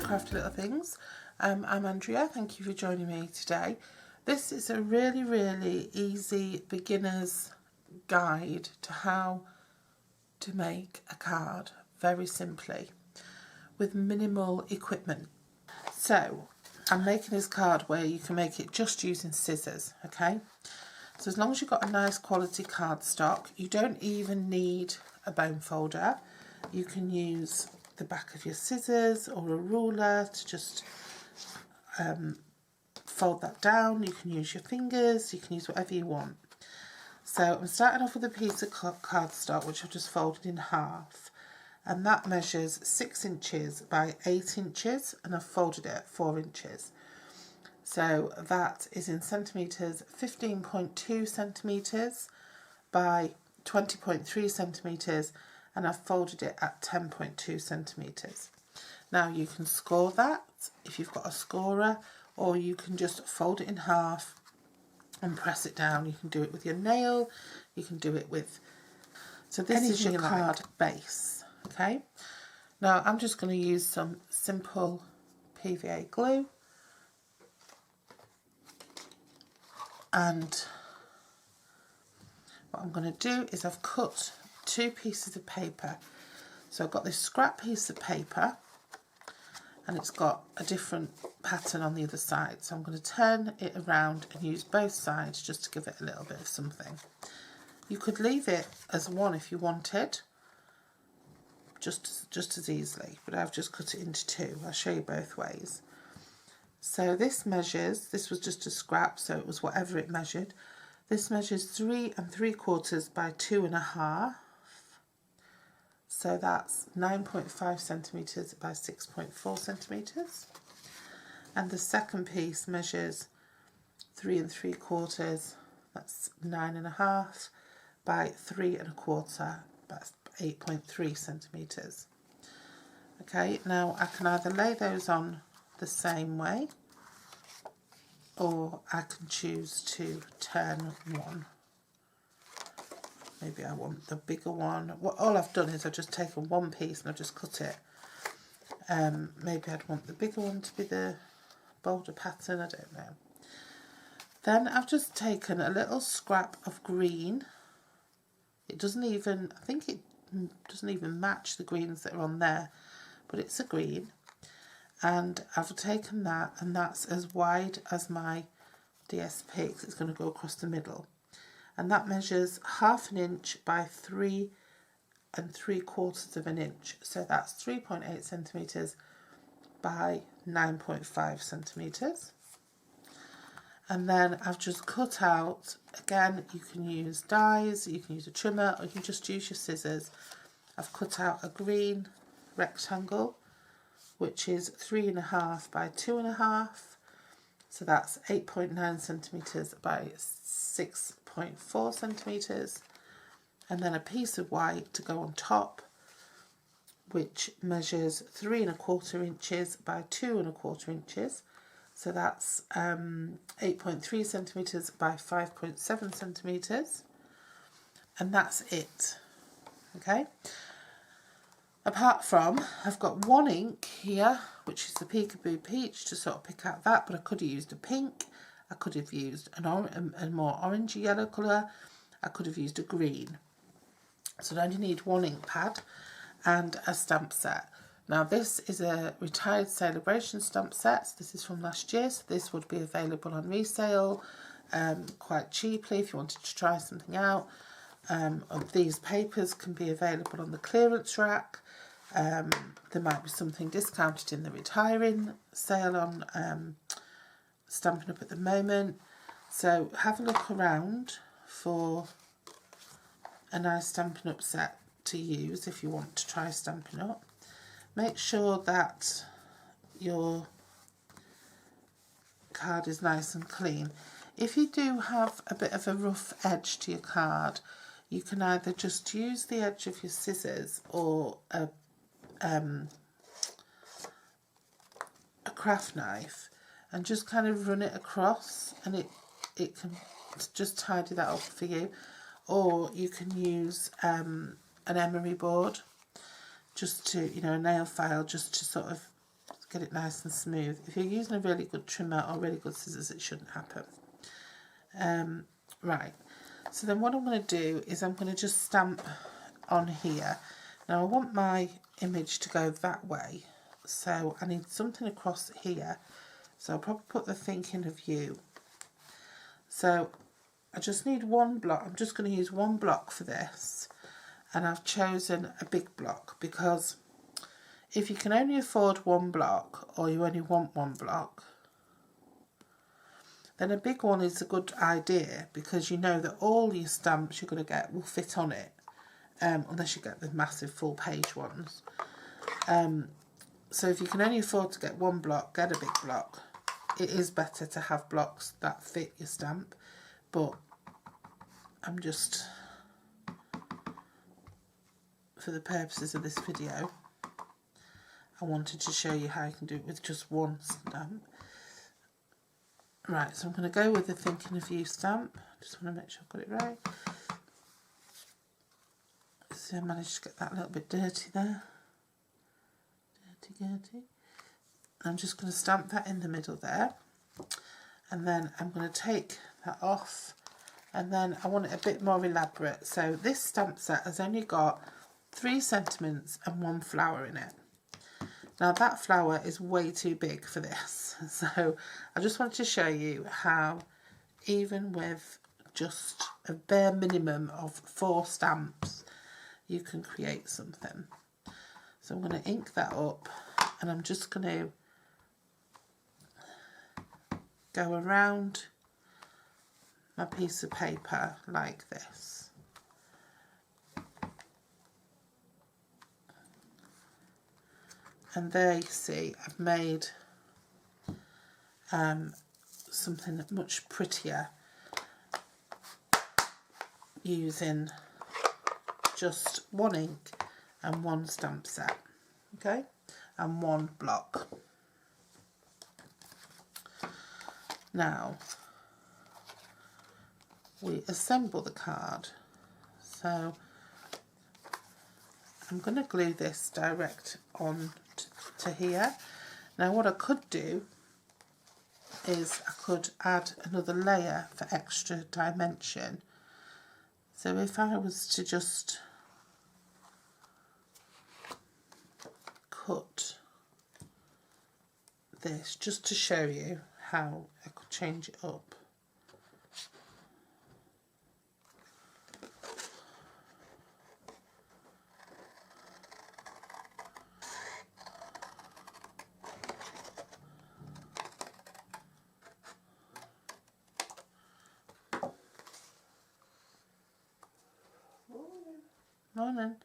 Crafty Little Things. I'm Andrea, thank you for joining me today. This is a really easy beginner's guide to how to make a card very simply with minimal equipment. So I'm making this card where you can make it just using scissors, okay? So as long as you've got a nice quality cardstock, you don't even need a bone folder. You can use the back of your scissors or a ruler to just fold that down. You can use your fingers, you can use whatever you want. So I'm starting off with a piece of cardstock which I've just folded in half, and that measures 6 inches by 8 inches, and I've folded it at 4 inches. So that is in centimetres, 15.2 centimetres by 20.3 centimetres, and I've folded it at 10.2 centimetres. Now you can score that if you've got a scorer, or you can just fold it in half and press it down. You can do it with your nail, you can do it with... So this is your card base, okay? Now I'm just going to use some simple PVA glue, and what I'm going to do is I've cut 2 pieces of paper. So I've got this scrap piece of paper and it's got a different pattern on the other side. So I'm going to turn it around and use both sides just to give it a little bit of something. You could leave it as one if you wanted, just as easily, but I've just cut it into 2. I'll show you both ways. So this measures, this was just a scrap, so it was whatever it measured. This measures 3 3/4 by 2.5. So that's 9.5 centimetres by 6.4 centimetres. And the second piece measures 3 3/4, that's 9.5 by 3.25, that's 8.3 centimetres. Okay, now I can either lay those on the same way, or I can choose to turn one. Maybe I want the bigger one. All I've done is I've just taken one piece and I've just cut it. Maybe I'd want the bigger one to be the bolder pattern, I don't know. Then I've just taken a little scrap of green. It doesn't even, I think it doesn't even match the greens that are on there, but it's a green. And I've taken that, and that's as wide as my DSP, because it's going to go across the middle. And that measures 1/2 inch by 3 3/4 inch. So that's 3.8 centimetres by 9.5 centimetres. And then I've just cut out, again, you can use dies, you can use a trimmer, or you can just use your scissors. I've cut out a green rectangle, which is 3.5 by 2.5. So that's 8.9 centimetres by 6.4 centimetres. And then a piece of white to go on top, which measures 3 1/4 inches by 2 1/4 inches. So that's 8.3 centimetres by 5.7 centimetres. And that's it. Okay. Apart from, I've got one ink here, which is the Peekaboo Peach, to sort of pick out that, but I could have used a pink, I could have used a more orangey yellow colour, I could have used a green. So I only need one ink pad and a stamp set. Now this is a retired celebration stamp set, so this is from last year, so this would be available on resale quite cheaply if you wanted to try something out. These papers can be available on the clearance rack. There might be something discounted in the retiring sale on Stampin' Up at the moment. So have a look around for a nice Stampin' Up set to use if you want to try Stampin' Up. Make sure that your card is nice and clean. If you do have a bit of a rough edge to your card, you can either just use the edge of your scissors or a craft knife and just kind of run it across, and it can just tidy that up for you. Or you can use an emery board, just to, a nail file, just to sort of get it nice and smooth. If you're using a really good trimmer or really good scissors, it shouldn't happen. Right, so then what I'm going to do is I'm going to just stamp on here. Now I want my image to go that way, so I need something across here. So I'll probably put the thinking of you. So I just need one block. I'm just going to use one block for this, and I've chosen a big block because if you can only afford one block, or you only want one block, then a big one is a good idea, because you know that all your stamps you're going to get will fit on it, unless you get the massive full page ones. So if you can only afford to get one block, get a big block. It is better to have blocks that fit your stamp, but I'm just, for the purposes of this video, I wanted to show you how you can do it with just one stamp. Right, so I'm going to go with the Thinking of You stamp. Just want to make sure I've got it right. So I managed to get that a little bit dirty there. Dirty. I'm just going to stamp that in the middle there. And then I'm going to take that off. And then I want it a bit more elaborate. So this stamp set has only got 3 sentiments and 1 flower in it. Now that flower is way too big for this, so I just wanted to show you how even with just a bare minimum of 4 stamps you can create something. So I'm going to ink that up, and I'm just going to go around my piece of paper like this. And there you see I've made something much prettier using just 1 ink and 1 stamp set, okay, and 1 block. Now we assemble the card. So I'm going to glue this direct on to here. Now what I could do is I could add another layer for extra dimension. So if I was to just cut this, just to show you how I could change it up. Morning.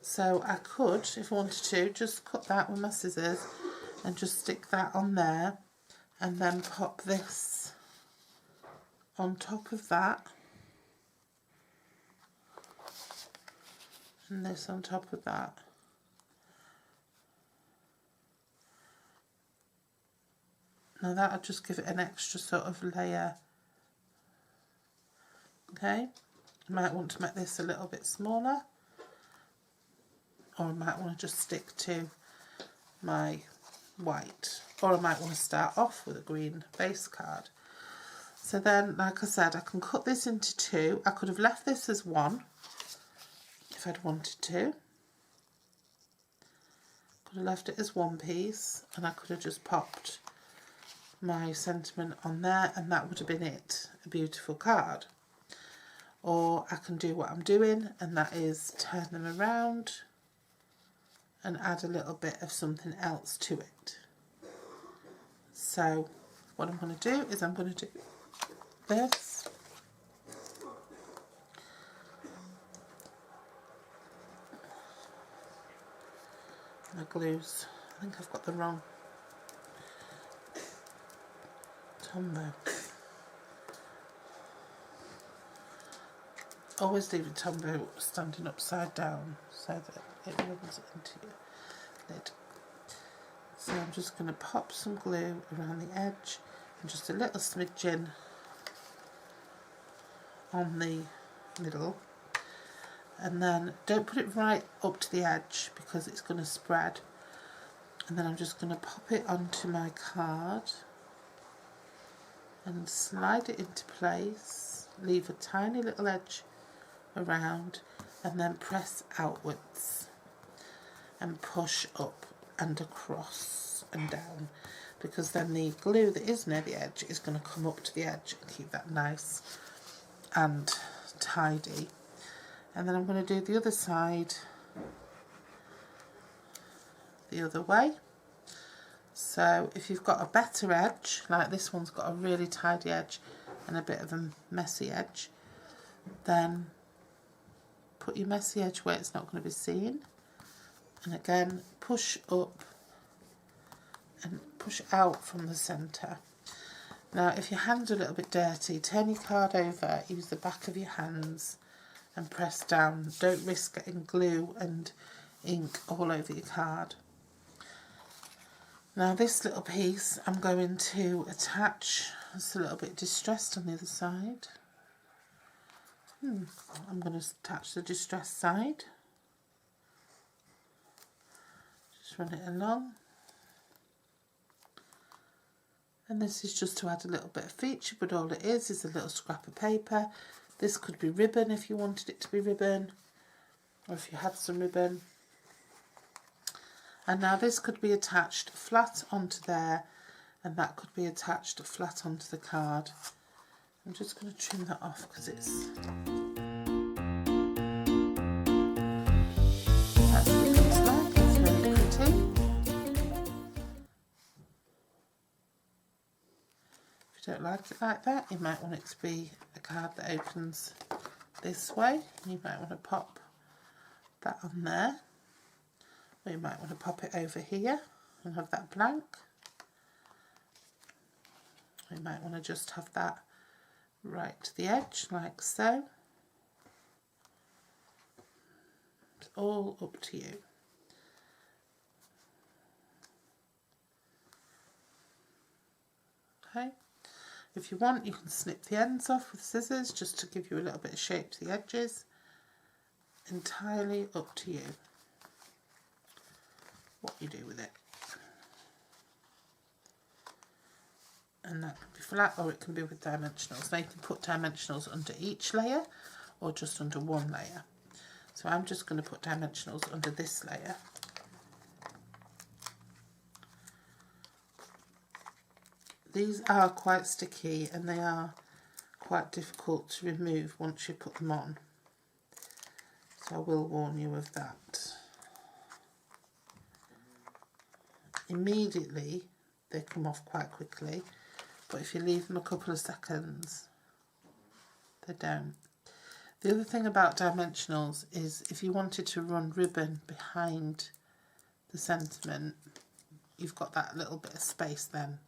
So I could, if I wanted to, just cut that with my scissors and just stick that on there, and then pop this on top of that, and this on top of that. Now that'll just give it an extra sort of layer. Okay, I might want to make this a little bit smaller, or I might want to just stick to my white, or I might want to start off with a green base card. So then, like I said, I can cut this into 2. I could have left this as 1 if I'd wanted to. Could have left it as 1 piece, and I could have just popped my sentiment on there, and that would have been it, a beautiful card. Or I can do what I'm doing, and that is turn them around and add a little bit of something else to it. So what I'm going to do is I'm going to do this. My glues, I think I've got the wrong Tombow. Always leave a Tombow standing upside down so that it runs into your lid. So I'm just going to pop some glue around the edge and just a little smidgen on the middle, and then don't put it right up to the edge because it's going to spread. And then I'm just going to pop it onto my card and slide it into place, leave a tiny little edge around, and then press outwards and push up and across and down, because then the glue that is near the edge is going to come up to the edge and keep that nice and tidy. And then I'm going to do the other side the other way. So if you've got a better edge, like this one's got a really tidy edge and a bit of a messy edge, then put your messy edge where it's not going to be seen, and again push up and push out from the centre. Now if your hands are a little bit dirty, turn your card over, use the back of your hands and press down. Don't risk getting glue and ink all over your card. Now this little piece I'm going to attach. It's a little bit distressed on the other side. I'm going to attach the distressed side. Just run it along. And this is just to add a little bit of feature, but all it is a little scrap of paper. This could be ribbon if you wanted it to be ribbon, or if you had some ribbon. And now this could be attached flat onto there, and that could be attached flat onto the card. I'm just going to trim that off because that's what it looks like. It's really pretty. If you don't like it like that, you might want it to be a card that opens this way. You might want to pop that on there. Or you might want to pop it over here and have that blank. Or you might want to just have that right to the edge, like so. It's all up to you. Okay. If you want, you can snip the ends off with scissors just to give you a little bit of shape to the edges. Entirely up to you what you do with it. And that can be flat or it can be with dimensionals. Now you can put dimensionals under each layer or just under one layer. So I'm just going to put dimensionals under this layer. These are quite sticky and they are quite difficult to remove once you put them on. So I will warn you of that. Immediately they come off quite quickly, but if you leave them a couple of seconds, they don't. The other thing about dimensionals is if you wanted to run ribbon behind the sentiment, you've got that little bit of space then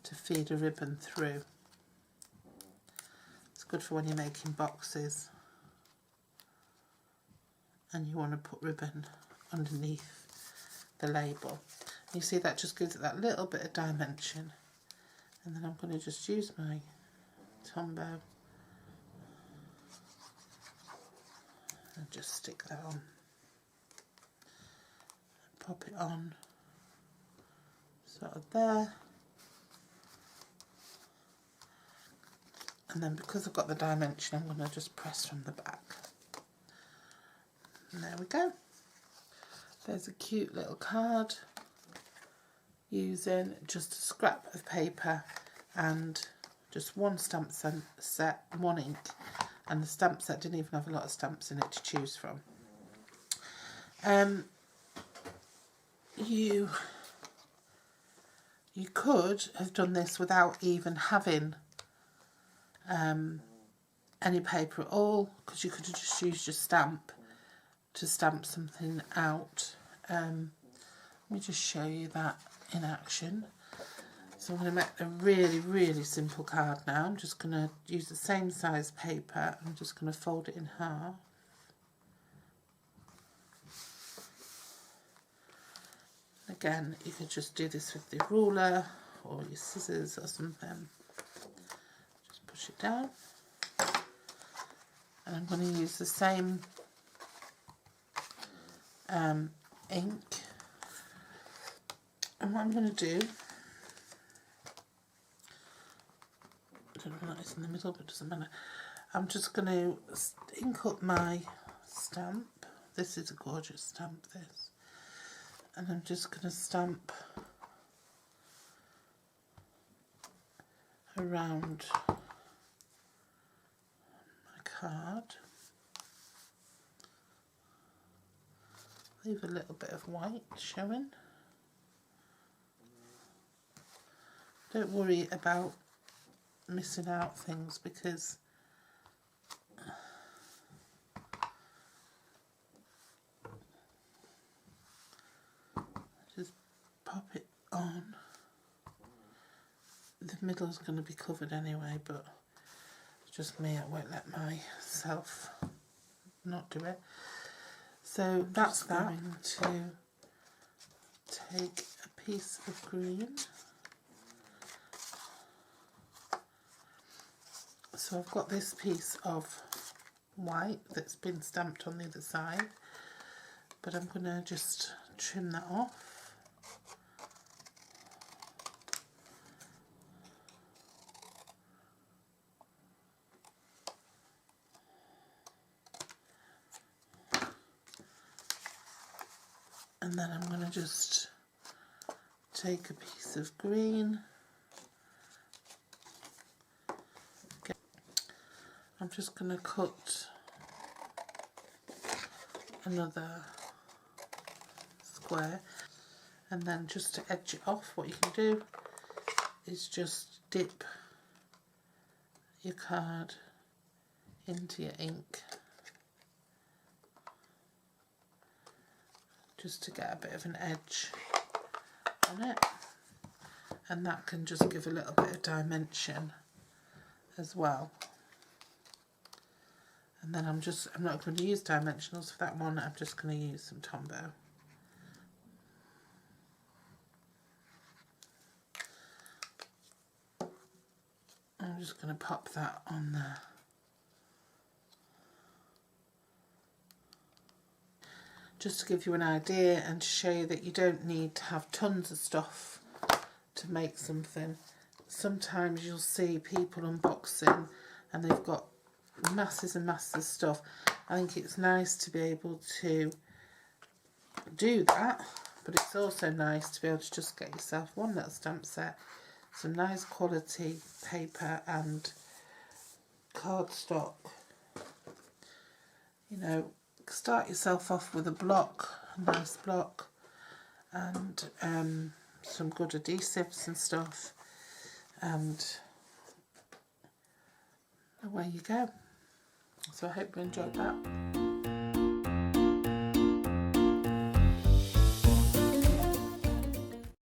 to feed a ribbon through. It's good for when you're making boxes and you want to put ribbon underneath the label. You see that just gives it that little bit of dimension. And then I'm going to just use my Tombow and just stick that on. Pop it on sort of there. And then because I've got the dimension, I'm going to just press from the back. And there we go. There's a cute little card using just a scrap of paper and just one stamp set, one ink, and the stamp set didn't even have a lot of stamps in it to choose from. You could have done this without even having any paper at all, because you could have just used your stamp to stamp something out. Let me just show you that in action. So I'm going to make a really, really simple card now. I'm just going to use the same size paper. I'm just going to fold it in half. Again, you could just do this with the ruler or your scissors or something. Just push it down. And I'm going to use the same ink And what I'm going to do, I don't know what is in the middle, but it doesn't matter. I'm just going to ink up my stamp. This is a gorgeous stamp, this. And I'm just going to stamp around my card. Leave a little bit of white showing. Don't worry about missing out things, because just pop it on. The middle's going to be covered anyway, but it's just me, I won't let myself not do it. So that's that. I'm going to take a piece of green. So I've got this piece of white that's been stamped on the other side, but I'm going to just trim that off. And then I'm going to just take a piece of green. I'm just going to cut another square, and then just to edge it off, what you can do is just dip your card into your ink, just to get a bit of an edge on it, and that can just give a little bit of dimension as well. And then I'm not going to use dimensionals for that one, I'm just going to use some Tombow. I'm just going to pop that on there. Just to give you an idea and to show you that you don't need to have tons of stuff to make something. Sometimes you'll see people unboxing and they've got masses and masses of stuff. I think it's nice to be able to do that, but it's also nice to be able to just get yourself one little stamp set, some nice quality paper and cardstock. You know, start yourself off with a block, a nice block, and some good adhesives and stuff, and away you go. So I hope you enjoyed that.